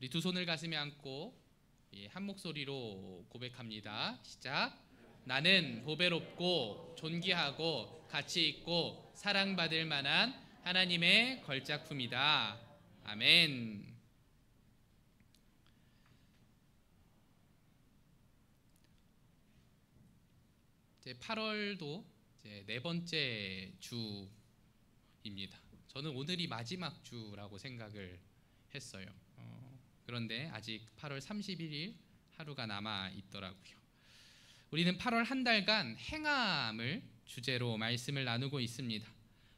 우리 두 손을 가슴에 안고 한 목소리로 고백합니다. 시작. 나는 보배롭고 존귀하고 가치 있고 사랑받을 만한 하나님의 걸작품이다. 아멘. 이제 8월도 이제 네 번째 주입니다. 저는 오늘이 마지막 주라고 생각을 했어요. 그런데 아직 8월 31일 하루가 남아 있더라고요. 우리는 8월 한 달간 행함을 주제로 말씀을 나누고 있습니다.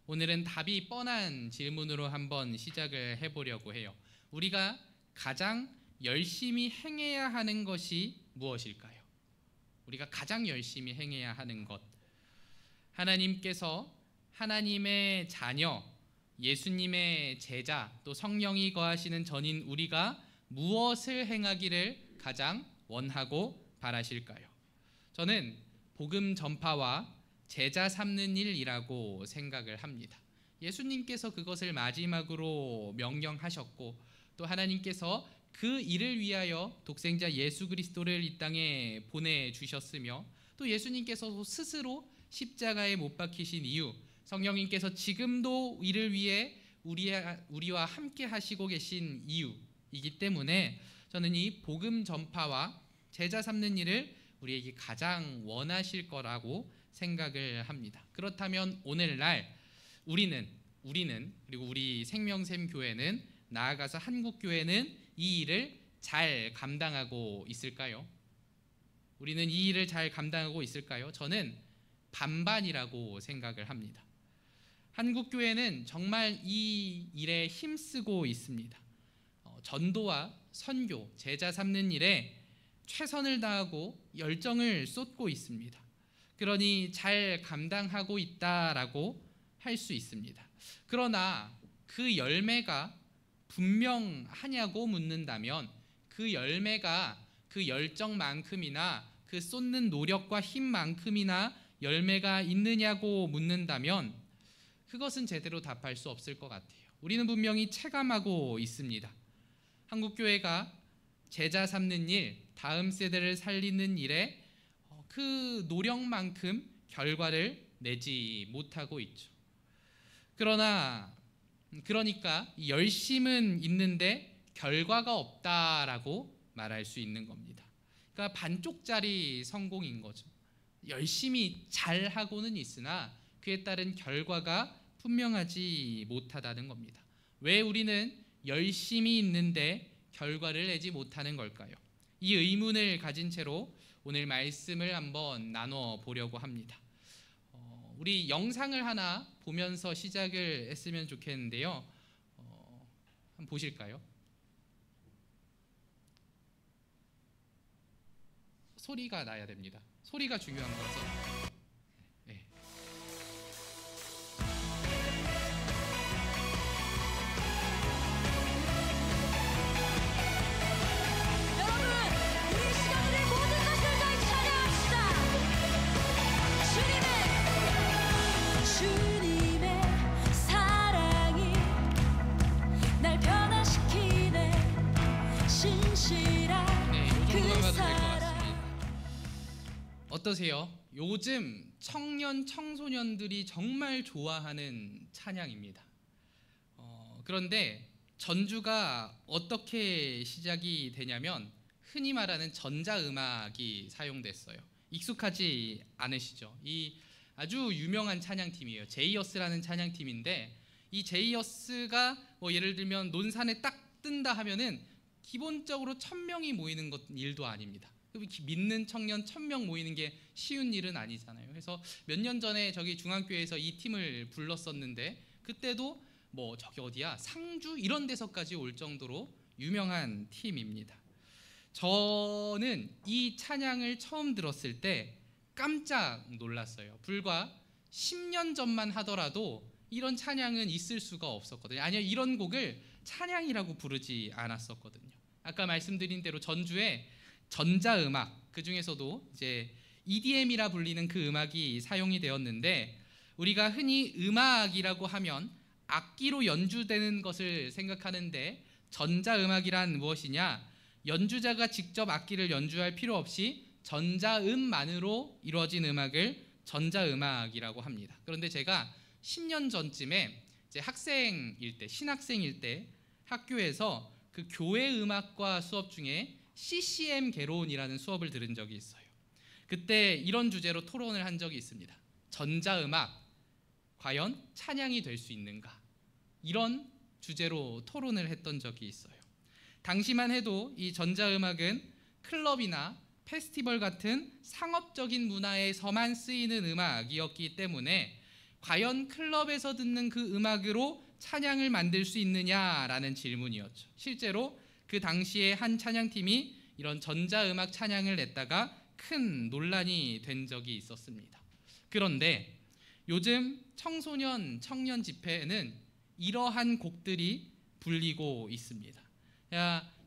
오늘은 답이 뻔한 질문으로 한번 시작을 해보려고 해요. 우리가 가장 열심히 행해야 하는 것이 무엇일까요? 우리가 가장 열심히 행해야 하는 것. 하나님께서 하나님의 자녀, 예수님의 제자, 또 성령이 거하시는 전인 우리가 무엇을 행하기를 가장 원하고 바라실까요? 저는 복음 전파와 제자 삼는 일이라고 생각을 합니다. 예수님께서 그것을 마지막으로 명령하셨고 또 하나님께서 그 일을 위하여 독생자 예수 그리스도를 이 땅에 보내주셨으며 또 예수님께서 스스로 십자가에 못 박히신 이유, 성령님께서 지금도 이를 위해 우리와 함께 하시고 계신 이유이기 때문에 저는 이 복음 전파와 제자 삼는 일을 우리에게 가장 원하실 거라고 생각을 합니다. 그렇다면 오늘날 우리는 그리고 우리 생명샘 교회는 나아가서 한국 교회는 이 일을 잘 감당하고 있을까요? 우리는 이 일을 잘 감당하고 있을까요? 저는 반반이라고 생각을 합니다. 한국 교회는 정말 이 일에 힘쓰고 있습니다. 전도와 선교, 제자 삼는 일에 최선을 다하고 열정을 쏟고 있습니다. 그러니 잘 감당하고 있다라고 할 수 있습니다. 그러나 그 열매가 분명하냐고 묻는다면 그 열매가 그 열정만큼이나 그 쏟는 노력과 힘만큼이나 열매가 있느냐고 묻는다면 그것은 제대로 답할 수 없을 것 같아요. 우리는 분명히 체감하고 있습니다. 한국교회가 제자 삼는 일, 다음 세대를 살리는 일에 그 노력만큼 결과를 내지 못하고 있죠. 그러니까 열심은 있는데 결과가 없다라고 말할 수 있는 겁니다. 그러니까 반쪽짜리 성공인 거죠. 열심히 잘하고는 있으나 그에 따른 결과가 분명하지 못하다는 겁니다. 왜 우리는 열심히 있는데 결과를 내지 못하는 걸까요? 이 의문을 가진 채로 오늘 말씀을 한번 나눠 보려고 합니다. 우리 영상을 하나 보면서 시작을 했으면 좋겠는데요. 한번 보실까요? 소리가 나야 됩니다. 소리가 중요한 거죠. 네. 어떠세요? 요즘 청년, 청소년들이 정말 좋아하는 찬양입니다. 그런데 전주가 어떻게 시작이 되냐면 흔히 말하는 전자음악이 사용됐어요. 익숙하지 않으시죠? 이 아주 유명한 찬양팀이에요. 제이어스라는 찬양팀인데 이 제이어스가 예를 들면 논산에 딱 뜬다 하면은 기본적으로 1000명이 모이는 것 일도 아닙니다. 믿는 청년 1000명 모이는 게 쉬운 일은 아니잖아요. 그래서 몇 년 전에 저기 중앙교회에서 이 팀을 불렀었는데 그때도 저기 어디야 상주 이런 데서까지 올 정도로 유명한 팀입니다. 저는 이 찬양을 처음 들었을 때 깜짝 놀랐어요. 불과 10년 전만 하더라도 이런 찬양은 있을 수가 없었거든요. 아니요, 이런 곡을 찬양이라고 부르지 않았었거든요. 아까 말씀드린 대로 전주에 전자음악, 그 중에서도 이제 EDM이라 불리는 그 음악이 사용이 되었는데 우리가 흔히 음악이라고 하면 악기로 연주되는 것을 생각하는데 전자음악이란 무엇이냐? 연주자가 직접 악기를 연주할 필요 없이 전자음만으로 이루어진 음악을 전자음악이라고 합니다. 그런데 제가 10년 전쯤에 이제 학생일 때, 신학생일 때 학교에서 그 교회 음악과 수업 중에 CCM 개론이라는 수업을 들은 적이 있어요. 그때 이런 주제로 토론을 한 적이 있습니다. 전자음악 과연 찬양이 될 수 있는가? 이런 주제로 토론을 했던 적이 있어요. 당시만 해도 이 전자음악은 클럽이나 페스티벌 같은 상업적인 문화에서만 쓰이는 음악이었기 때문에 과연 클럽에서 듣는 그 음악으로 찬양을 만들 수 있느냐라는 질문이었죠. 실제로 그 당시에 한 찬양팀이 이런 전자음악 찬양을 냈다가 큰 논란이 된 적이 있었습니다. 그런데 요즘 청소년, 청년 집회에는 이러한 곡들이 불리고 있습니다.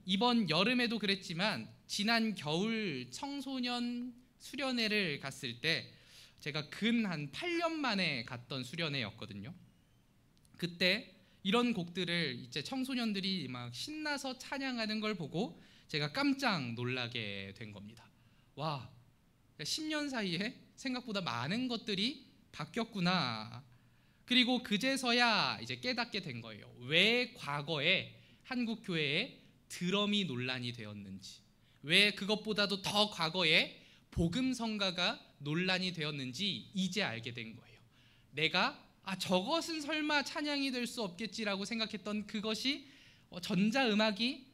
이번 여름에도 그랬지만 지난 겨울 청소년 수련회를 갔을 때 제가 근 한 8년 만에 갔던 수련회였거든요. 그때 이런 곡들을 이제 청소년들이 막 신나서 찬양하는 걸 보고 제가 깜짝 놀라게 된 겁니다. 와, 10년 사이에 생각보다 많은 것들이 바뀌었구나. 그리고 그제서야 이제 깨닫게 된 거예요. 왜 과거에 한국 교회에 드럼이 논란이 되었는지, 왜 그것보다도 더 과거에 복음성가가 논란이 되었는지 이제 알게 된 거예요. 내가 저것은 설마 찬양이 될 수 없겠지라고 생각했던 그것이 전자음악이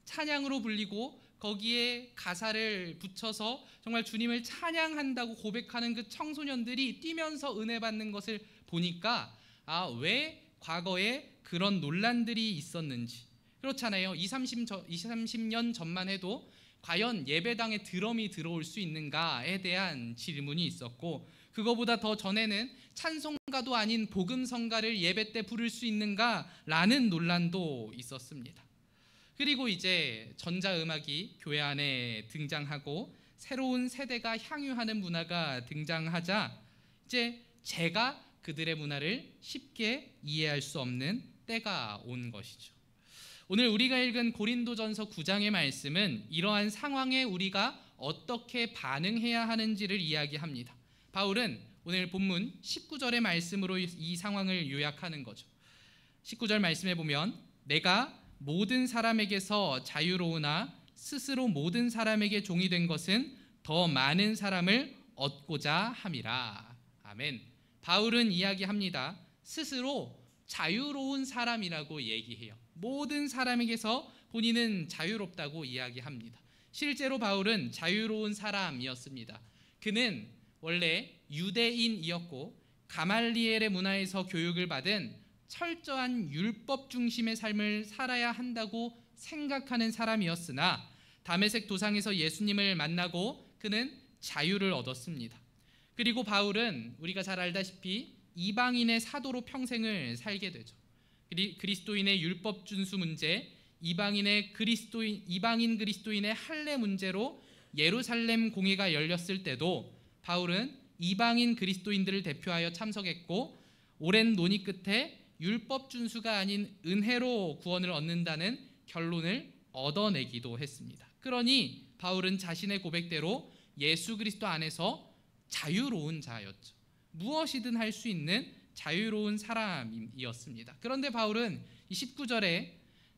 찬양으로 불리고 거기에 가사를 붙여서 정말 주님을 찬양한다고 고백하는 그 청소년들이 뛰면서 은혜 받는 것을 보니까 왜 과거에 그런 논란들이 있었는지. 그렇잖아요. 20-30년 전만 해도 과연 예배당에 드럼이 들어올 수 있는가에 대한 질문이 있었고, 그거보다 더 전에는 찬송가도 아닌 복음성가를 예배 때 부를 수 있는가라는 논란도 있었습니다. 그리고 이제 전자음악이 교회 안에 등장하고 새로운 세대가 향유하는 문화가 등장하자 이제 제가 그들의 문화를 쉽게 이해할 수 없는 때가 온 것이죠. 오늘 우리가 읽은 고린도전서 9장의 말씀은 이러한 상황에 우리가 어떻게 반응해야 하는지를 이야기합니다. 바울은 오늘 본문 19절의 말씀으로 이 상황을 요약하는 거죠. 19절 말씀에 보면 내가 모든 사람에게서 자유로우나 스스로 모든 사람에게 종이 된 것은 더 많은 사람을 얻고자 함이라. 아멘. 바울은 이야기합니다. 스스로 자유로운 사람이라고 얘기해요. 모든 사람에게서 본인은 자유롭다고 이야기합니다. 실제로 바울은 자유로운 사람이었습니다. 그는 원래 유대인이었고 가말리엘의 문화에서 교육을 받은 철저한 율법 중심의 삶을 살아야 한다고 생각하는 사람이었으나 다메섹 도상에서 예수님을 만나고 그는 자유를 얻었습니다. 그리고 바울은 우리가 잘 알다시피 이방인의 사도로 평생을 살게 되죠. 그리스도인의 율법 준수 문제, 이방인 그리스도인의 할례 문제로 예루살렘 공회가 열렸을 때도 바울은 이방인 그리스도인들을 대표하여 참석했고 오랜 논의 끝에 율법 준수가 아닌 은혜로 구원을 얻는다는 결론을 얻어내기도 했습니다. 그러니 바울은 자신의 고백대로 예수 그리스도 안에서 자유로운 자였죠. 무엇이든 할 수 있는 자유로운 사람이었습니다. 그런데 바울은 이 19절에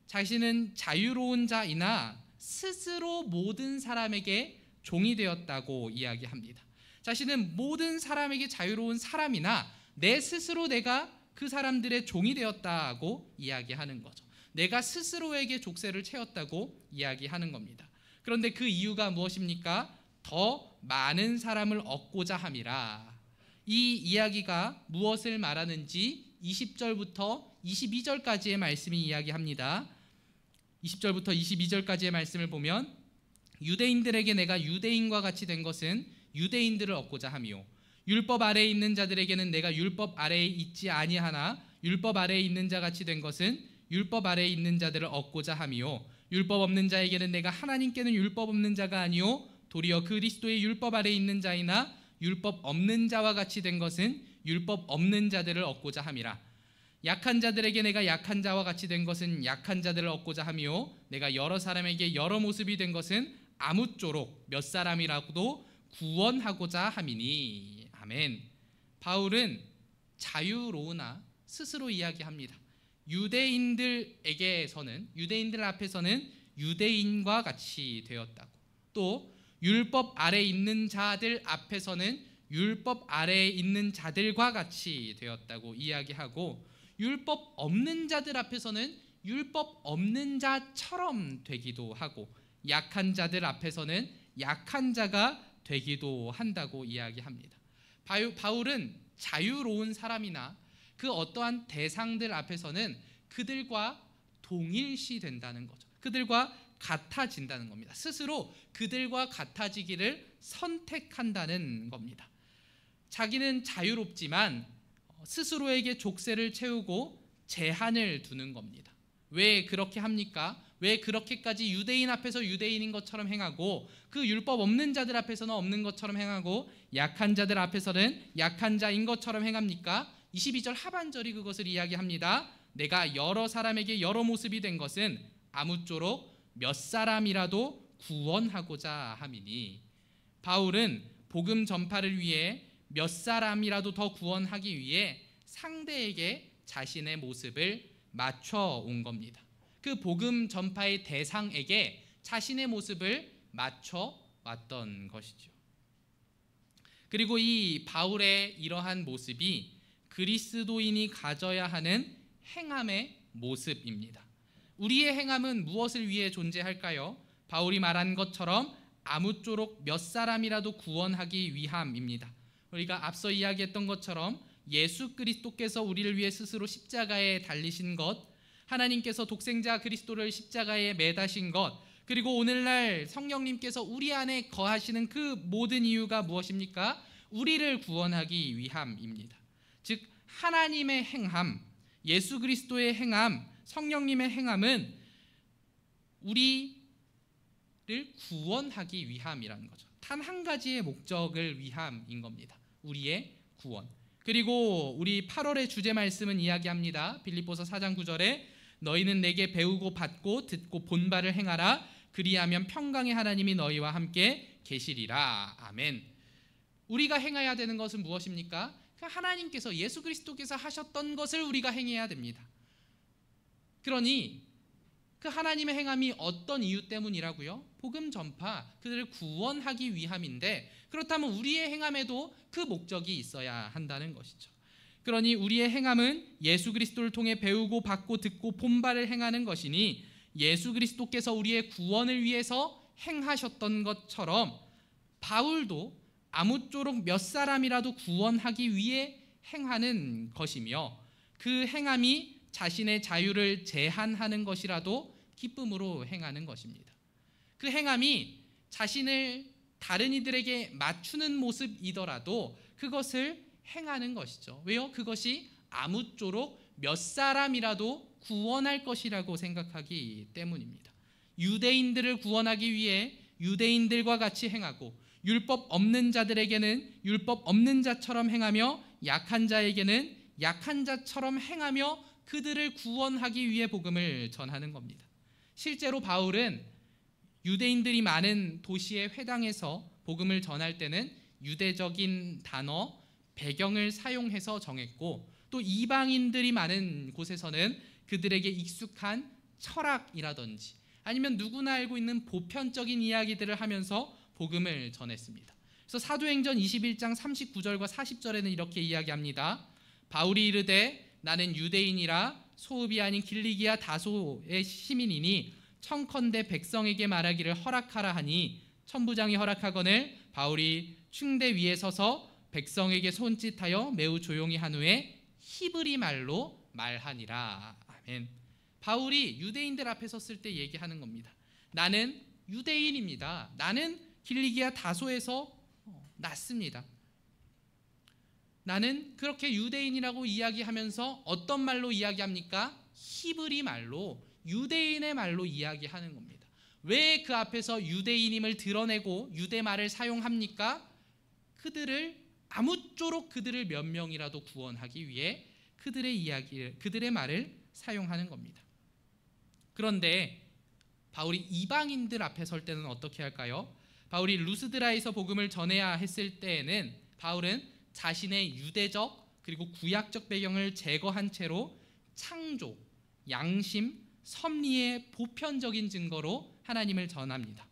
자신은 자유로운 자이나 스스로 모든 사람에게 종이 되었다고 이야기합니다. 자신은 모든 사람에게 자유로운 사람이나 내 스스로 내가 그 사람들의 종이 되었다고 이야기하는 거죠. 내가 스스로에게 족쇄를 채웠다고 이야기하는 겁니다. 그런데 그 이유가 무엇입니까? 더 많은 사람을 얻고자 함이라. 이 이야기가 무엇을 말하는지 20절부터 22절까지의 말씀이 이야기합니다. 20절부터 22절까지의 말씀을 보면 유대인들에게 내가 유대인과 같이 된 것은 유대인들을 얻고자 함이요 율법 아래에 있는 자들에게는 내가 율법 아래에 있지 아니하나 율법 아래에 있는 자 같이 된 것은 율법 아래에 있는 자들을 얻고자 함이요 율법 없는 자에게는 내가 하나님께는 율법 없는 자가 아니요 도리어 그리스도의 율법 아래에 있는 자이나 율법 없는 자와 같이 된 것은 율법 없는 자들을 얻고자 함이라. 약한 자들에게 내가 약한 자와 같이 된 것은 약한 자들을 얻고자 함이요 내가 여러 사람에게 여러 모습이 된 것은 아무쪼록 몇 사람이라도 구원하고자 함이니. 아멘. 바울은 자유로우나 스스로 이야기합니다. 유대인들 앞에서는 유대인과 같이 되었다고, 또 율법 아래 있는 자들 앞에서는 율법 아래에 있는 자들과 같이 되었다고 이야기하고, 율법 없는 자들 앞에서는 율법 없는 자처럼 되기도 하고, 약한 자들 앞에서는 약한 자가 되기도 한다고 이야기합니다. 바울은 자유로운 사람이나 그 어떠한 대상들 앞에서는 그들과 동일시 된다는 거죠. 그들과 같아진다는 겁니다. 스스로 그들과 같아지기를 선택한다는 겁니다. 자기는 자유롭지만 스스로에게 족쇄를 채우고 제한을 두는 겁니다. 왜 그렇게 합니까? 왜 그렇게까지 유대인 앞에서 유대인인 것처럼 행하고 그 율법 없는 자들 앞에서는 없는 것처럼 행하고 약한 자들 앞에서는 약한 자인 것처럼 행합니까? 22절 하반절이 그것을 이야기합니다. 내가 여러 사람에게 여러 모습이 된 것은 아무쪼록 몇 사람이라도 구원하고자 함이니. 바울은 복음 전파를 위해 몇 사람이라도 더 구원하기 위해 상대에게 자신의 모습을 맞춰 온 겁니다. 그 복음 전파의 대상에게 자신의 모습을 맞춰 왔던 것이죠. 그리고 이 바울의 이러한 모습이 그리스도인이 가져야 하는 행함의 모습입니다. 우리의 행함은 무엇을 위해 존재할까요? 바울이 말한 것처럼 아무쪼록 몇 사람이라도 구원하기 위함입니다. 우리가 앞서 이야기했던 것처럼 예수 그리스도께서 우리를 위해 스스로 십자가에 달리신 것, 하나님께서 독생자 그리스도를 십자가에 매다신 것, 그리고 오늘날 성령님께서 우리 안에 거하시는 그 모든 이유가 무엇입니까? 우리를 구원하기 위함입니다. 즉 하나님의 행함, 예수 그리스도의 행함, 성령님의 행함은 우리를 구원하기 위함이라는 거죠. 단 한 가지의 목적을 위함인 겁니다. 우리의 구원. 그리고 우리 8월의 주제 말씀은 이야기합니다. 빌립보서 4장 9절에 너희는 내게 배우고 받고 듣고 본 바를 행하라. 그리하면 평강의 하나님이 너희와 함께 계시리라. 아멘. 우리가 행해야 되는 것은 무엇입니까? 하나님께서 예수 그리스도께서 하셨던 것을 우리가 행해야 됩니다. 그러니 그 하나님의 행함이 어떤 이유 때문이라고요? 복음 전파, 그들을 구원하기 위함인데, 그렇다면 우리의 행함에도 그 목적이 있어야 한다는 것이죠. 그러니 우리의 행함은 예수 그리스도를 통해 배우고 받고 듣고 본 바를 행하는 것이니, 예수 그리스도께서 우리의 구원을 위해서 행하셨던 것처럼 바울도 아무쪼록 몇 사람이라도 구원하기 위해 행하는 것이며, 그 행함이 자신의 자유를 제한하는 것이라도 기쁨으로 행하는 것입니다. 그 행함이 자신을 다른 이들에게 맞추는 모습이더라도 그것을 행하는 것이죠. 왜요? 그것이 아무쪼록 몇 사람이라도 구원할 것이라고 생각하기 때문입니다. 유대인들을 구원하기 위해 유대인들과 같이 행하고, 율법 없는 자들에게는 율법 없는 자처럼 행하며, 약한 자에게는 약한 자처럼 행하며 그들을 구원하기 위해 복음을 전하는 겁니다. 실제로 바울은 유대인들이 많은 도시의 회당에서 복음을 전할 때는 유대적인 단어, 배경을 사용해서 정했고, 또 이방인들이 많은 곳에서는 그들에게 익숙한 철학이라든지 아니면 누구나 알고 있는 보편적인 이야기들을 하면서 복음을 전했습니다. 그래서 사도행전 21장 39절과 40절에는 이렇게 이야기합니다. 바울이 이르되 나는 유대인이라 소읍이 아닌 길리기아 다소의 시민이니 청컨대 백성에게 말하기를 허락하라 하니, 천부장이 허락하거늘 바울이 충대 위에 서서 백성에게 손짓하여 매우 조용히 한 후에 히브리 말로 말하니라. 아멘. 바울이 유대인들 앞에 섰을 때 얘기하는 겁니다. 나는 유대인입니다. 나는 길리기아 다소에서 났습니다. 나는 그렇게 유대인이라고 이야기하면서 어떤 말로 이야기합니까? 히브리 말로, 유대인의 말로 이야기하는 겁니다. 왜 그 앞에서 유대인임을 드러내고 유대말을 사용합니까? 그들을 아무쪼록 그들을 몇 명이라도 구원하기 위해 그들의 말을 사용하는 겁니다. 그런데 바울이 이방인들 앞에 설 때는 어떻게 할까요? 바울이 루스드라에서 복음을 전해야 했을 때에는 바울은 자신의 유대적 그리고 구약적 배경을 제거한 채로 창조, 양심, 섭리의 보편적인 증거로 하나님을 전합니다.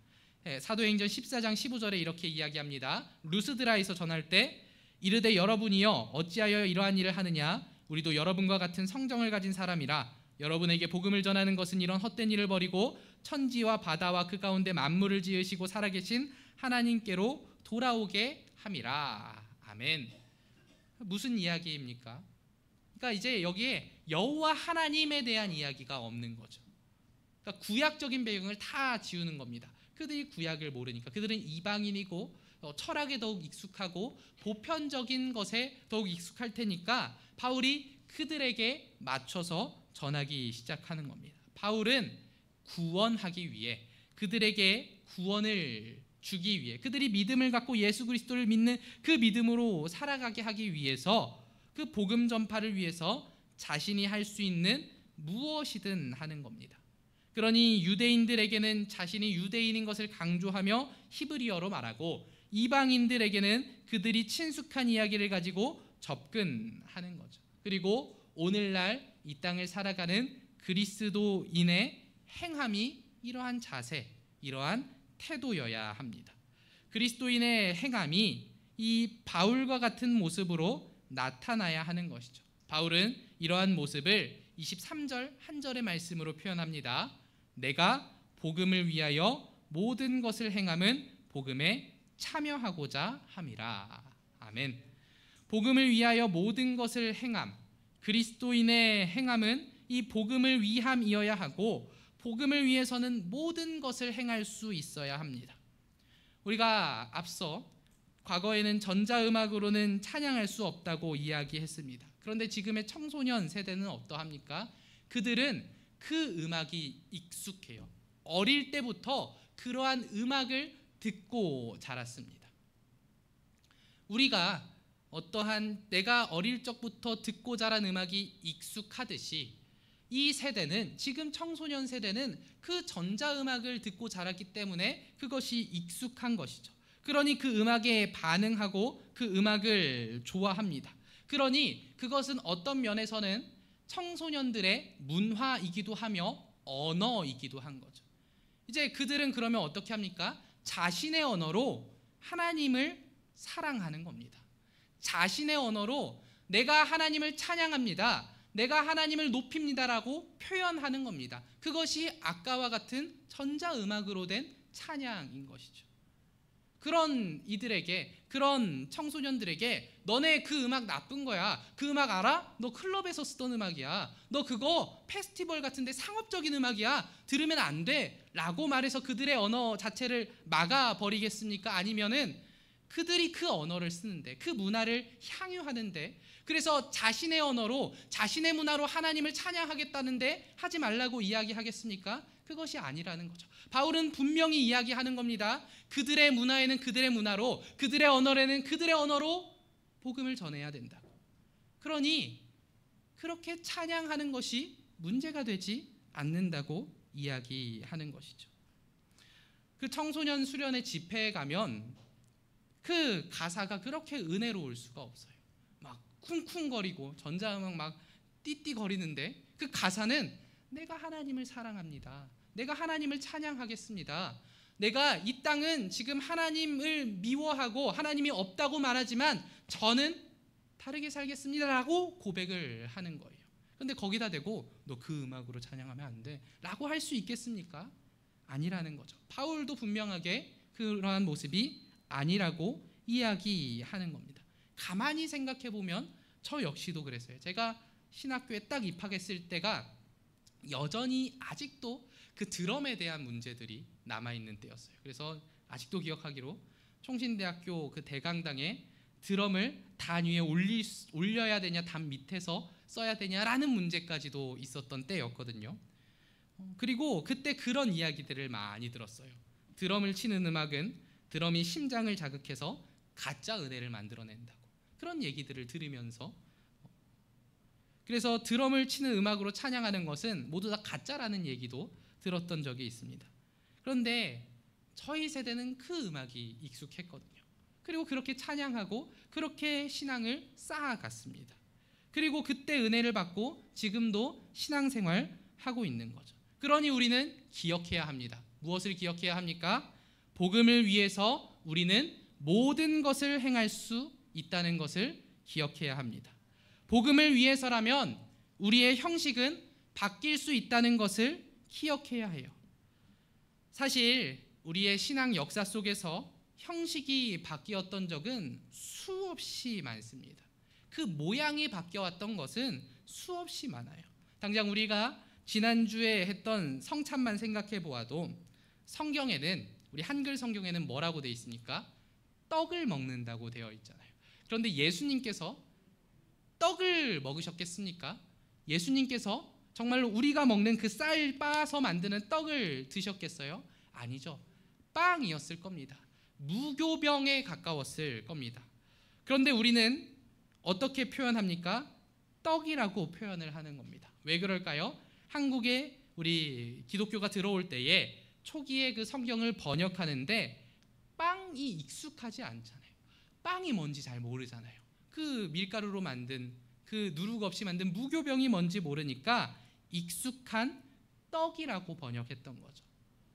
사도행전 14장 15절에 이렇게 이야기합니다. 루스드라에서 전할 때 이르되 여러분이여 어찌하여 이러한 일을 하느냐? 우리도 여러분과 같은 성정을 가진 사람이라 여러분에게 복음을 전하는 것은 이런 헛된 일을 버리고 천지와 바다와 그 가운데 만물을 지으시고 살아계신 하나님께로 돌아오게 함이라. 아멘. 무슨 이야기입니까? 그러니까 이제 여기에 여호와 하나님에 대한 이야기가 없는 거죠. 그러니까 구약적인 배경을 다 지우는 겁니다. 그들이 구약을 모르니까. 그들은 이방인이고 철학에 더욱 익숙하고 보편적인 것에 더욱 익숙할 테니까 바울이 그들에게 맞춰서 전하기 시작하는 겁니다. 바울은 구원하기 위해, 그들에게 구원을 주기 위해, 그들이 믿음을 갖고 예수 그리스도를 믿는 그 믿음으로 살아가게 하기 위해서, 그 복음 전파를 위해서 자신이 할 수 있는 무엇이든 하는 겁니다. 그러니 유대인들에게는 자신이 유대인인 것을 강조하며 히브리어로 말하고, 이방인들에게는 그들이 친숙한 이야기를 가지고 접근하는 거죠. 그리고 오늘날 이 땅을 살아가는 그리스도인의 행함이 이러한 자세, 이러한 태도여야 합니다. 그리스도인의 행함이 이 바울과 같은 모습으로 나타나야 하는 것이죠. 바울은 이러한 모습을 23절 한 절의 말씀으로 표현합니다. 내가 복음을 위하여 모든 것을 행함은 복음에 참여하고자 함이라. 아멘. 복음을 위하여 모든 것을 행함, 그리스도인의 행함은 이 복음을 위함이어야 하고, 복음을 위해서는 모든 것을 행할 수 있어야 합니다. 우리가 앞서 과거에는 전자음악으로는 찬양할 수 없다고 이야기했습니다. 그런데 지금의 청소년 세대는 어떠합니까? 그들은 그 음악이 익숙해요. 어릴 때부터 그러한 음악을 듣고 자랐습니다. 우리가 어떠한 내가 어릴 적부터 듣고 자란 음악이 익숙하듯이 이 세대는, 지금 청소년 세대는 그 전자음악을 듣고 자랐기 때문에 그것이 익숙한 것이죠. 그러니 그 음악에 반응하고 그 음악을 좋아합니다. 그러니 그것은 어떤 면에서는 청소년들의 문화이기도 하며 언어이기도 한 거죠. 이제 그들은 그러면 어떻게 합니까? 자신의 언어로 하나님을 사랑하는 겁니다. 자신의 언어로 내가 하나님을 찬양합니다, 내가 하나님을 높입니다라고 표현하는 겁니다. 그것이 아까와 같은 전자음악으로 된 찬양인 것이죠. 그런 이들에게, 그런 청소년들에게 너네 그 음악 나쁜 거야, 그 음악 알아? 너 클럽에서 쓰던 음악이야, 너 그거 페스티벌 같은데 상업적인 음악이야, 들으면 안 돼 라고 말해서 그들의 언어 자체를 막아버리겠습니까? 아니면은 그들이 그 언어를 쓰는데, 그 문화를 향유하는데, 그래서 자신의 언어로 자신의 문화로 하나님을 찬양하겠다는데 하지 말라고 이야기하겠습니까? 그것이 아니라는 거죠. 바울은 분명히 이야기하는 겁니다. 그들의 문화에는 그들의 문화로, 그들의 언어에는 그들의 언어로 복음을 전해야 된다고. 그러니 그렇게 찬양하는 것이 문제가 되지 않는다고 이야기하는 것이죠. 그 청소년 수련회 집회에 가면 그 가사가 그렇게 은혜로울 수가 없어요. 막 쿵쿵거리고 전자음악 막 띠띠거리는데 그 가사는 내가 하나님을 사랑합니다, 내가 하나님을 찬양하겠습니다, 내가 이 땅은 지금 하나님을 미워하고 하나님이 없다고 말하지만 저는 다르게 살겠습니다라고 고백을 하는 거예요. 그런데 거기다 대고 너 그 음악으로 찬양하면 안 돼 라고 할 수 있겠습니까? 아니라는 거죠. 바울도 분명하게 그러한 모습이 아니라고 이야기하는 겁니다. 가만히 생각해 보면 저 역시도 그랬어요. 제가 신학교에 딱 입학했을 때가 여전히 아직도 그 드럼에 대한 문제들이 남아있는 때였어요. 그래서 아직도 기억하기로 총신대학교 그 대강당에 드럼을 단 위에 올려야 되냐 단 밑에서 써야 되냐라는 문제까지도 있었던 때였거든요. 그리고 그때 그런 이야기들을 많이 들었어요. 드럼을 치는 음악은 드럼이 심장을 자극해서 가짜 은혜를 만들어낸다고. 그런 얘기들을 들으면서 그래서 드럼을 치는 음악으로 찬양하는 것은 모두 다 가짜라는 얘기도 들었던 적이 있습니다. 그런데 저희 세대는 그 음악이 익숙했거든요. 그리고 그렇게 찬양하고 그렇게 신앙을 쌓아갔습니다. 그리고 그때 은혜를 받고 지금도 신앙생활 하고 있는 거죠. 그러니 우리는 기억해야 합니다. 무엇을 기억해야 합니까? 복음을 위해서 우리는 모든 것을 행할 수 있다는 것을 기억해야 합니다. 복음을 위해서라면 우리의 형식은 바뀔 수 있다는 것을 기억해야 해요. 사실 우리의 신앙 역사 속에서 형식이 바뀌었던 적은 수없이 많습니다. 그 모양이 바뀌어왔던 것은 수없이 많아요. 당장 우리가 지난주에 했던 성찬만 생각해 보아도 성경에는, 우리 한글 성경에는 뭐라고 되어 있습니까? 떡을 먹는다고 되어 있잖아요. 그런데 예수님께서 떡을 먹으셨겠습니까? 예수님께서 정말로 우리가 먹는 그 쌀 빻아서 만드는 떡을 드셨겠어요? 아니죠. 빵이었을 겁니다. 무교병에 가까웠을 겁니다. 그런데 우리는 어떻게 표현합니까? 떡이라고 표현을 하는 겁니다. 왜 그럴까요? 한국에 우리 기독교가 들어올 때에 초기에 그 성경을 번역하는데 빵이 익숙하지 않잖아요. 빵이 뭔지 잘 모르잖아요. 그 밀가루로 만든, 그 누룩 없이 만든 무교병이 뭔지 모르니까 익숙한 떡이라고 번역했던 거죠.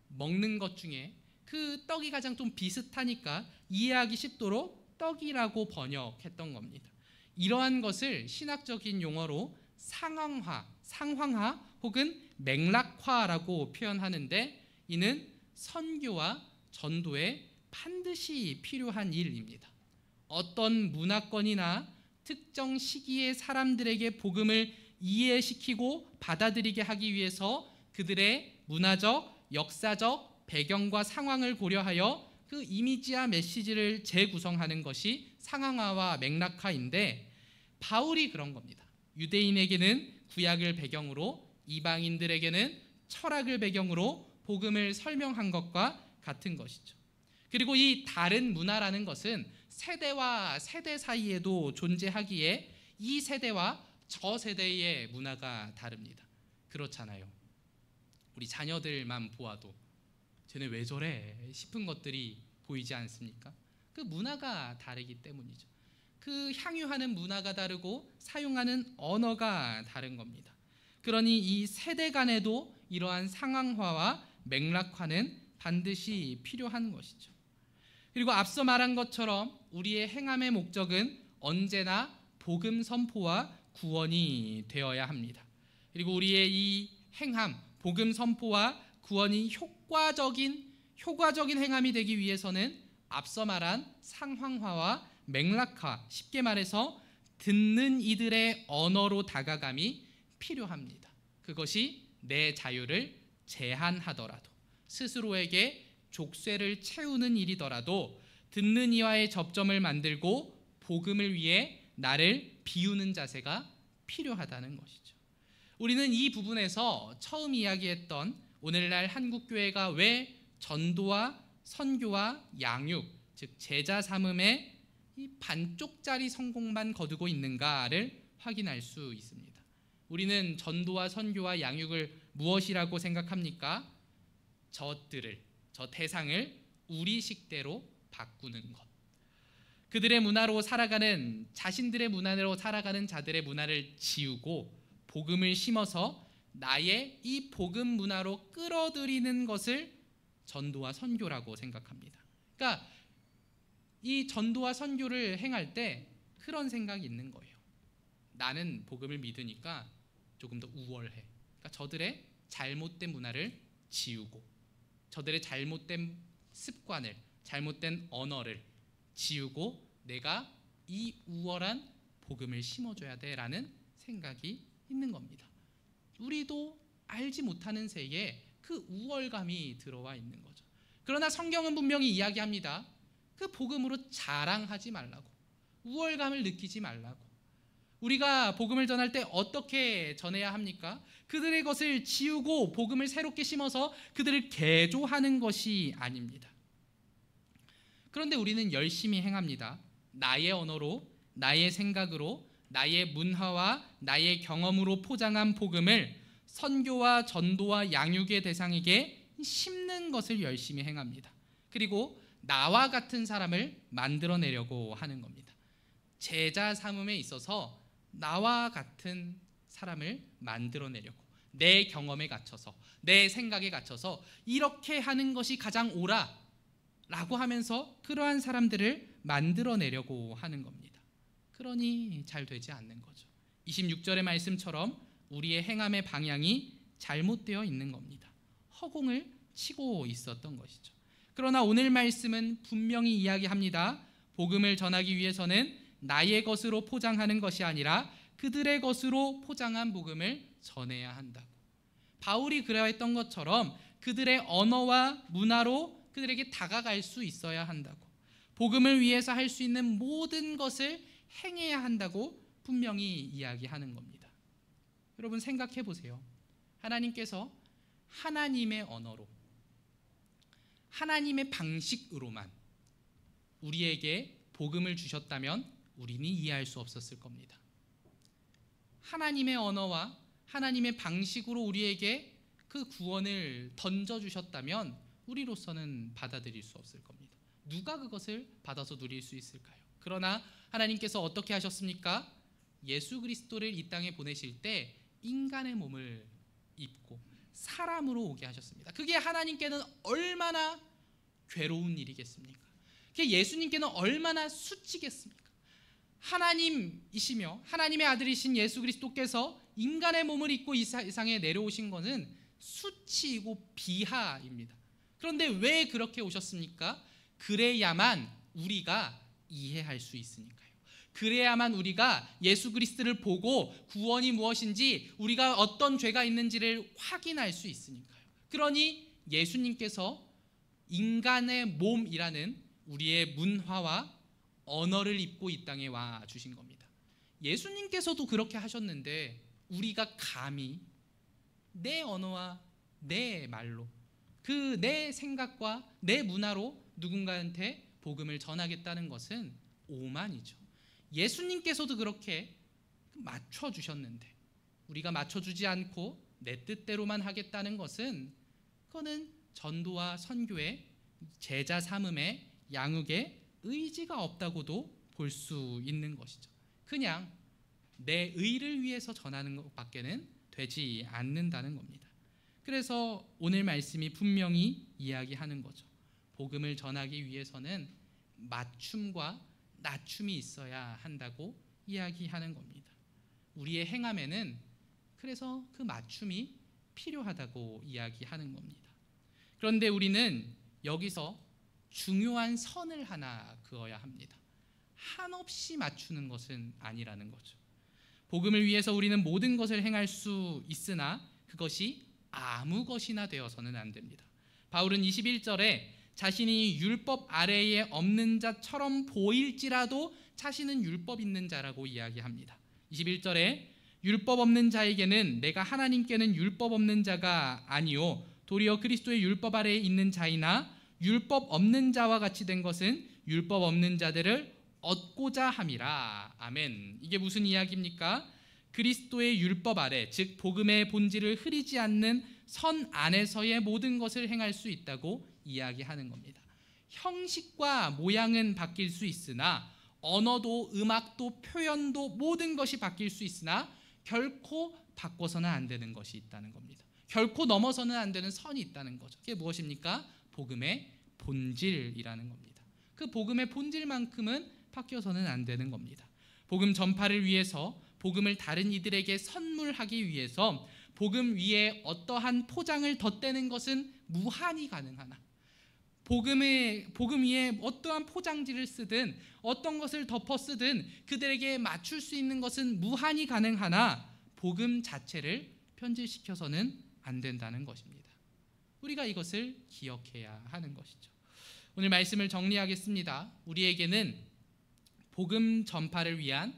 먹는 것 중에 그 떡이 가장 좀 비슷하니까 이해하기 쉽도록 떡이라고 번역했던 겁니다. 이러한 것을 신학적인 용어로 상황화 혹은 맥락화라고 표현하는데, 이는 선교와 전도에 반드시 필요한 일입니다. 어떤 문화권이나 특정 시기의 사람들에게 복음을 이해시키고 받아들이게 하기 위해서 그들의 문화적, 역사적 배경과 상황을 고려하여 그 이미지와 메시지를 재구성하는 것이 상황화와 맥락화인데, 바울이 그런 겁니다. 유대인에게는 구약을 배경으로, 이방인들에게는 철학을 배경으로 복음을 설명한 것과 같은 것이죠. 그리고 이 다른 문화라는 것은 세대와 세대 사이에도 존재하기에 이 세대와 저 세대의 문화가 다릅니다. 그렇잖아요. 우리 자녀들만 보아도 쟤네 왜 저래 싶은 것들이 보이지 않습니까? 그 문화가 다르기 때문이죠. 그 향유하는 문화가 다르고 사용하는 언어가 다른 겁니다. 그러니 이 세대 간에도 이러한 상황화와 맥락화는 반드시 필요한 것이죠. 그리고 앞서 말한 것처럼 우리의 행함의 목적은 언제나 복음 선포와 구원이 되어야 합니다. 그리고 우리의 이 행함, 복음 선포와 구원이 효과적인 행함이 되기 위해서는 앞서 말한 상황화와 맥락화, 쉽게 말해서 듣는 이들의 언어로 다가감이 필요합니다. 그것이 내 자유를 제한하더라도, 스스로에게 족쇄를 채우는 일이더라도 듣는 이와의 접점을 만들고 복음을 위해 나를 비우는 자세가 필요하다는 것이죠. 우리는 이 부분에서 처음 이야기했던 오늘날 한국교회가 왜 전도와 선교와 양육, 즉 제자 삼음의 이 반쪽짜리 성공만 거두고 있는가를 확인할 수 있습니다. 우리는 전도와 선교와 양육을 무엇이라고 생각합니까? 저 대상을 우리 식대로 바꾸는 것. 그들의 문화로 살아가는, 자신들의 문화로 살아가는 자들의 문화를 지우고 복음을 심어서 나의 이 복음 문화로 끌어들이는 것을 전도와 선교라고 생각합니다. 그러니까 이 전도와 선교를 행할 때 그런 생각이 있는 거예요. 나는 복음을 믿으니까 조금 더 우월해. 그러니까 저들의 잘못된 문화를 지우고, 저들의 잘못된 습관을, 잘못된 언어를 지우고 내가 이 우월한 복음을 심어줘야 돼라는 생각이 있는 겁니다. 우리도 알지 못하는 새에 그 우월감이 들어와 있는 거죠. 그러나 성경은 분명히 이야기합니다. 그 복음으로 자랑하지 말라고, 우월감을 느끼지 말라고. 우리가 복음을 전할 때 어떻게 전해야 합니까? 그들의 것을 지우고 복음을 새롭게 심어서 그들을 개조하는 것이 아닙니다. 그런데 우리는 열심히 행합니다. 나의 언어로, 나의 생각으로, 나의 문화와 나의 경험으로 포장한 복음을 선교와 전도와 양육의 대상에게 심는 것을 열심히 행합니다. 그리고 나와 같은 사람을 만들어내려고 하는 겁니다. 제자 삼음에 있어서 나와 같은 사람을 만들어내려고, 내 경험에 갇혀서, 내 생각에 갇혀서 이렇게 하는 것이 가장 옳아라고 하면서 그러한 사람들을 만들어내려고 하는 겁니다. 그러니 잘 되지 않는 거죠. 26절의 말씀처럼 우리의 행함의 방향이 잘못되어 있는 겁니다. 허공을 치고 있었던 것이죠. 그러나 오늘 말씀은 분명히 이야기합니다. 복음을 전하기 위해서는 나의 것으로 포장하는 것이 아니라 그들의 것으로 포장한 복음을 전해야 한다고. 바울이 그러했던 것처럼 그들의 언어와 문화로 그들에게 다가갈 수 있어야 한다고. 복음을 위해서 할 수 있는 모든 것을 행해야 한다고 분명히 이야기하는 겁니다. 여러분 생각해 보세요. 하나님께서 하나님의 언어로, 하나님의 방식으로만 우리에게 복음을 주셨다면 우리는 이해할 수 없었을 겁니다. 하나님의 언어와 하나님의 방식으로 우리에게 그 구원을 던져주셨다면 우리로서는 받아들일 수 없을 겁니다. 누가 그것을 받아서 누릴 수 있을까요? 그러나 하나님께서 어떻게 하셨습니까? 예수 그리스도를 이 땅에 보내실 때 인간의 몸을 입고 사람으로 오게 하셨습니다. 그게 하나님께는 얼마나 괴로운 일이겠습니까? 그게 예수님께는 얼마나 수치겠습니까? 하나님이시며 하나님의 아들이신 예수 그리스도께서 인간의 몸을 입고 이 세상에 내려오신 것은 수치이고 비하입니다. 그런데 왜 그렇게 오셨습니까? 그래야만 우리가 이해할 수 있으니까요. 그래야만 우리가 예수 그리스도를 보고 구원이 무엇인지, 우리가 어떤 죄가 있는지를 확인할 수 있으니까요. 그러니 예수님께서 인간의 몸이라는 우리의 문화와 언어를 입고 이 땅에 와 주신 겁니다. 예수님께서도 그렇게 하셨는데 우리가 감히 내 언어와 내 말로, 그 내 생각과 내 문화로 누군가한테 복음을 전하겠다는 것은 오만이죠. 예수님께서도 그렇게 맞춰주셨는데 우리가 맞춰주지 않고 내 뜻대로만 하겠다는 것은, 그거는 전도와 선교의 제자 삼음의 양육의 의지가 없다고도 볼 수 있는 것이죠. 그냥 내 의를 위해서 전하는 것밖에는 되지 않는다는 겁니다. 그래서 오늘 말씀이 분명히 이야기하는 거죠. 복음을 전하기 위해서는 맞춤과 낮춤이 있어야 한다고 이야기하는 겁니다. 우리의 행함에는 그래서 그 맞춤이 필요하다고 이야기하는 겁니다. 그런데 우리는 여기서 중요한 선을 하나 그어야 합니다. 한없이 맞추는 것은 아니라는 거죠. 복음을 위해서 우리는 모든 것을 행할 수 있으나 그것이 아무 것이나 되어서는 안 됩니다. 바울은 21절에 자신이 율법 아래에 없는 자처럼 보일지라도 자신은 율법 있는 자라고 이야기합니다. 21절에 율법 없는 자에게는 내가 하나님께는 율법 없는 자가 아니요 도리어 그리스도의 율법 아래에 있는 자이나 율법 없는 자와 같이 된 것은 율법 없는 자들을 얻고자 함이라. 아멘. 이게 무슨 이야기입니까? 그리스도의 율법 아래, 즉 복음의 본질을 흐리지 않는 선 안에서의 모든 것을 행할 수 있다고 이야기하는 겁니다. 형식과 모양은 바뀔 수 있으나 언어도 음악도 표현도 모든 것이 바뀔 수 있으나 결코 바꿔서는 안 되는 것이 있다는 겁니다. 결코 넘어서는 안 되는 선이 있다는 거죠. 그게 무엇입니까? 복음의 본질이라는 겁니다. 그 복음의 본질만큼은 바뀌어서는 안 되는 겁니다. 복음 전파를 위해서, 복음을 다른 이들에게 선물하기 위해서 복음 위에 어떠한 포장을 덧대는 것은 무한히 가능하나, 복음 위에 어떠한 포장지를 쓰든 어떤 것을 덮어 쓰든 그들에게 맞출 수 있는 것은 무한히 가능하나 복음 자체를 편질시켜서는 안 된다는 것입니다. 우리가 이것을 기억해야 하는 것이죠. 오늘 말씀을 정리하겠습니다. 우리에게는 복음 전파를 위한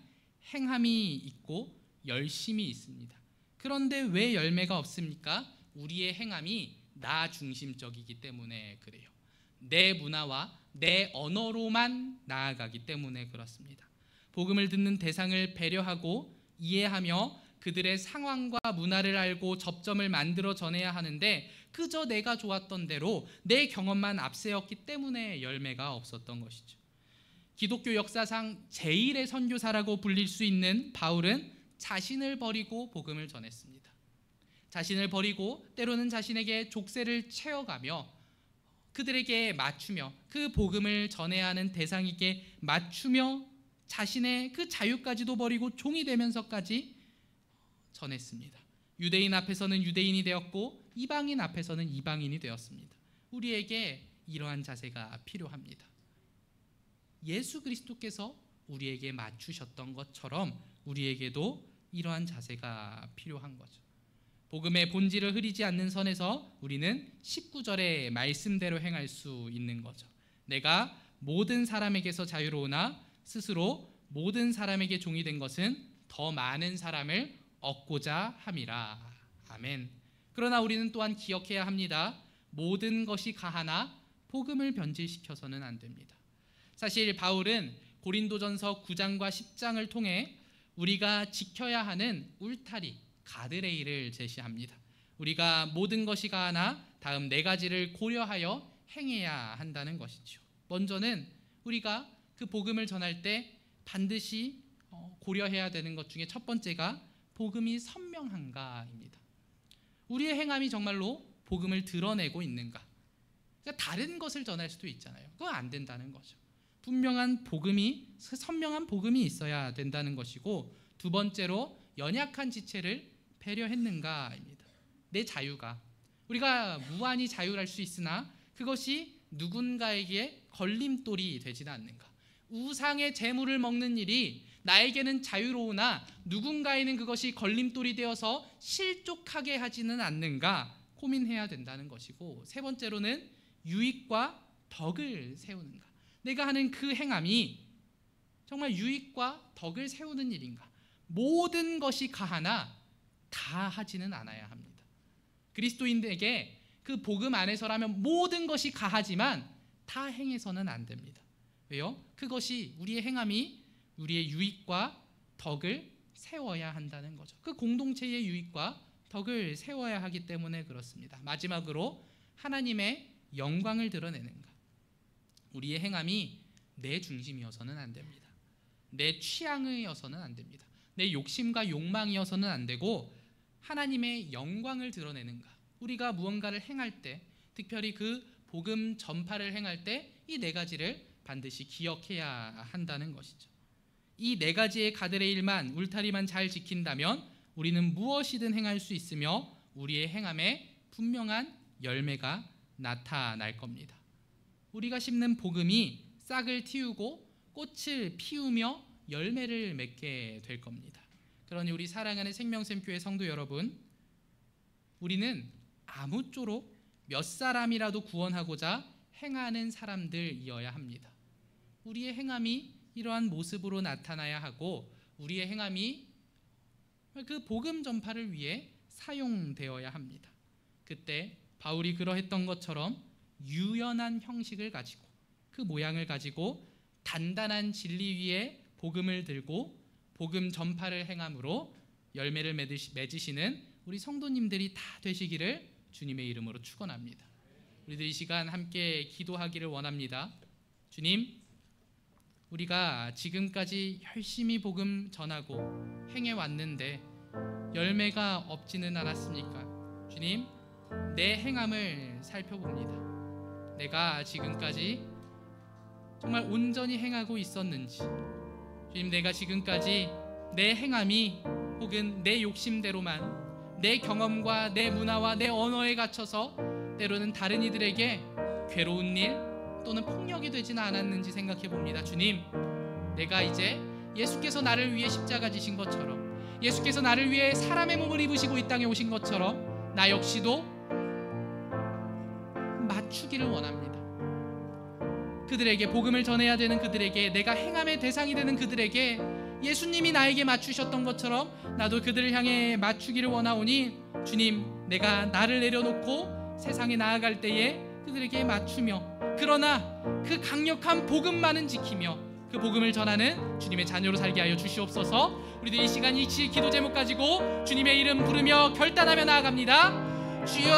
행함이 있고 열심이 있습니다. 그런데 왜 열매가 없습니까? 우리의 행함이 나 중심적이기 때문에 그래요. 내 문화와 내 언어로만 나아가기 때문에 그렇습니다. 복음을 듣는 대상을 배려하고 이해하며 그들의 상황과 문화를 알고 접점을 만들어 전해야 하는데 그저 내가 좋았던 대로 내 경험만 앞세웠기 때문에 열매가 없었던 것이죠. 기독교 역사상 제1의 선교사라고 불릴 수 있는 바울은 자신을 버리고 복음을 전했습니다. 자신을 버리고 때로는 자신에게 족쇄를 채워가며 그들에게 맞추며 그 복음을 전해야 하는 대상에게 맞추며 자신의 그 자유까지도 버리고 종이 되면서까지 전했습니다. 유대인 앞에서는 유대인이 되었고 이방인 앞에서는 이방인이 되었습니다. 우리에게 이러한 자세가 필요합니다. 예수 그리스도께서 우리에게 맞추셨던 것처럼 우리에게도 이러한 자세가 필요한 거죠. 복음의 본질을 흐리지 않는 선에서 우리는 19절의 말씀대로 행할 수 있는 거죠. 내가 모든 사람에게서 자유로우나 스스로 모든 사람에게 종이 된 것은 더 많은 사람을 얻고자 함이라. 아멘. 그러나 우리는 또한 기억해야 합니다. 모든 것이 가하나 복음을 변질시켜서는 안 됩니다. 사실 바울은 고린도전서 9장과 10장을 통해 우리가 지켜야 하는 울타리, 가드레일을 제시합니다. 우리가 모든 것이 가하나 다음 네 가지를 고려하여 행해야 한다는 것이죠. 먼저는 우리가 그 복음을 전할 때 반드시 고려해야 되는 것 중에 첫 번째가 복음이 선명한가입니다. 우리의 행함이 정말로 복음을 드러내고 있는가? 그러니까 다른 것을 전할 수도 있잖아요. 그건 안 된다는 거죠. 분명한 복음이, 선명한 복음이 있어야 된다는 것이고, 두 번째로 연약한 지체를 배려했는가입니다. 내 자유가, 우리가 무한히 자유할 수 있으나 그것이 누군가에게 걸림돌이 되지는 않는가. 우상의 재물을 먹는 일이 나에게는 자유로우나 누군가에는 그것이 걸림돌이 되어서 실족하게 하지는 않는가 고민해야 된다는 것이고, 세 번째로는 유익과 덕을 세우는가. 내가 하는 그 행함이 정말 유익과 덕을 세우는 일인가. 모든 것이 가하나 다 하지는 않아야 합니다. 그리스도인에게 그 복음 안에서라면 모든 것이 가하지만 다 행해서는 안 됩니다. 왜요? 그것이 우리의 행함이 우리의 유익과 덕을 세워야 한다는 거죠. 그 공동체의 유익과 덕을 세워야 하기 때문에 그렇습니다. 마지막으로 하나님의 영광을 드러내는가. 우리의 행함이 내 중심이어서는 안 됩니다. 내 취향이어서는 안 됩니다. 내 욕심과 욕망이어서는 안 되고 하나님의 영광을 드러내는가. 우리가 무언가를 행할 때, 특별히 그 복음 전파를 행할 때 이 네 가지를 반드시 기억해야 한다는 것이죠. 이 네 가지의 가드레일만, 울타리만 잘 지킨다면 우리는 무엇이든 행할 수 있으며 우리의 행함에 분명한 열매가 나타날 겁니다. 우리가 심는 복음이 싹을 틔우고 꽃을 피우며 열매를 맺게 될 겁니다. 그러니 우리 사랑하는 생명샘교회 성도 여러분, 우리는 아무쪼록 몇 사람이라도 구원하고자 행하는 사람들이어야 합니다. 우리의 행함이 이러한 모습으로 나타나야 하고 우리의 행함이 그 복음 전파를 위해 사용되어야 합니다. 그때 바울이 그러했던 것처럼 유연한 형식을 가지고 그 모양을 가지고 단단한 진리 위에 복음을 들고 복음 전파를 행함으로 열매를 맺으시는 우리 성도님들이 다 되시기를 주님의 이름으로 축원합니다. 우리들 이 시간 함께 기도하기를 원합니다. 주님, 우리가 지금까지 열심히 복음 전하고 행해 왔는데 열매가 없지는 않았습니까? 주님, 내 행함을 살펴봅니다. 내가 지금까지 정말 온전히 행하고 있었는지, 주님, 내가 지금까지 내 행함이 혹은 내 욕심대로만 내 경험과 내 문화와 내 언어에 갇혀서 때로는 다른 이들에게 괴로운 일 또는 폭력이 되지는 않았는지 생각해 봅니다. 주님, 내가 이제 예수께서 나를 위해 십자가 지신 것처럼, 예수께서 나를 위해 사람의 몸을 입으시고 이 땅에 오신 것처럼 나 역시도 맞추기를 원합니다. 그들에게 복음을 전해야 되는 그들에게, 내가 행함의 대상이 되는 그들에게 예수님이 나에게 맞추셨던 것처럼 나도 그들을 향해 맞추기를 원하오니 주님, 내가 나를 내려놓고 세상에 나아갈 때에 그들에게 맞추며, 그러나 그 강력한 복음만은 지키며 그 복음을 전하는 주님의 자녀로 살게 하여 주시옵소서. 우리들 이 시간 이 기도 제목 가지고 주님의 이름 부르며 결단하며 나아갑니다. 주여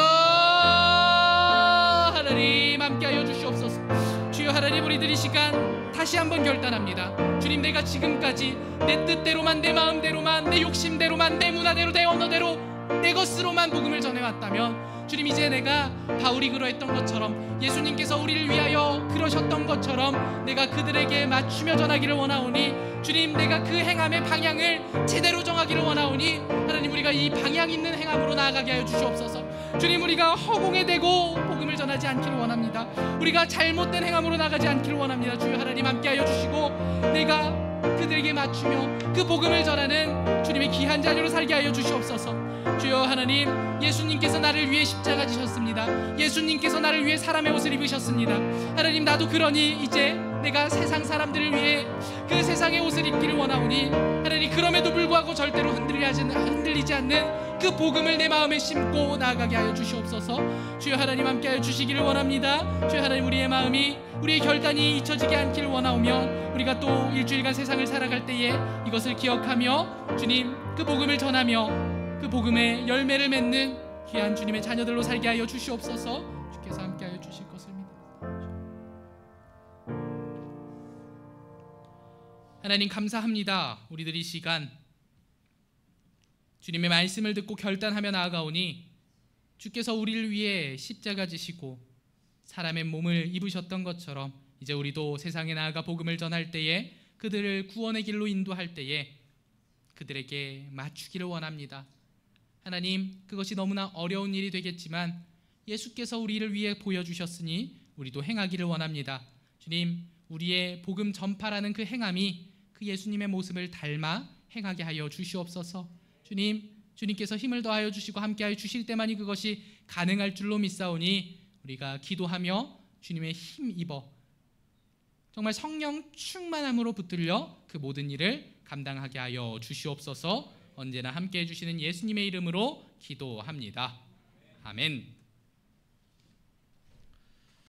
하나님 함께하여 주시옵소서. 주여 하나님, 우리들 이 시간 다시 한번 결단합니다. 주님, 내가 지금까지 내 뜻대로만, 내 마음대로만, 내 욕심대로만, 내 문화대로, 내 언어대로, 내 것으로만 복음을 전해왔다면 주님, 이제 내가 바울이 그러했던 것처럼, 예수님께서 우리를 위하여 그러셨던 것처럼 내가 그들에게 맞추며 전하기를 원하오니 주님, 내가 그 행함의 방향을 제대로 정하기를 원하오니 하나님, 우리가 이 방향 있는 행함으로 나아가게 하여 주시옵소서. 주님, 우리가 허공에 대고 복음을 전하지 않기를 원합니다. 우리가 잘못된 행함으로 나가지 않기를 원합니다. 주여 하나님 함께하여 주시고 내가 그들에게 맞추며 그 복음을 전하는 주님의 귀한 자녀로 살게 하여 주시옵소서. 주여 하나님, 예수님께서 나를 위해 십자가 지셨습니다. 예수님께서 나를 위해 사람의 옷을 입으셨습니다. 하나님, 나도 그러니 이제 내가 세상 사람들을 위해 그 세상의 옷을 입기를 원하오니 하나님, 그럼에도 불구하고 절대로 흔들리지 않는 그 복음을 내 마음에 심고 나아가게 하여 주시옵소서. 주여 하나님 함께하여 주시기를 원합니다. 주여 하나님, 우리의 마음이, 우리의 결단이 잊혀지지 않기를 원하오며 우리가 또 일주일간 세상을 살아갈 때에 이것을 기억하며 주님, 그 복음을 전하며 그 복음의 열매를 맺는 귀한 주님의 자녀들로 살게 하여 주시옵소서. 주께서 함께하여 주실 것을 믿습니다. 하나님 감사합니다. 우리들 이 시간 주님의 말씀을 듣고 결단하며 나아가오니 주께서 우리를 위해 십자가 지시고 사람의 몸을 입으셨던 것처럼 이제 우리도 세상에 나아가 복음을 전할 때에, 그들을 구원의 길로 인도할 때에 그들에게 맞추기를 원합니다. 하나님, 그것이 너무나 어려운 일이 되겠지만 예수께서 우리를 위해 보여주셨으니 우리도 행하기를 원합니다. 주님, 우리의 복음 전파라는 그 행함이 그 예수님의 모습을 닮아 행하게 하여 주시옵소서. 주님, 주님께서 힘을 더하여 주시고 함께하여 주실 때만이 그것이 가능할 줄로 믿사오니 우리가 기도하며 주님의 힘 입어 정말 성령 충만함으로 붙들려 그 모든 일을 감당하게 하여 주시옵소서. 언제나 함께해 주시는 예수님의 이름으로 기도합니다. 아멘.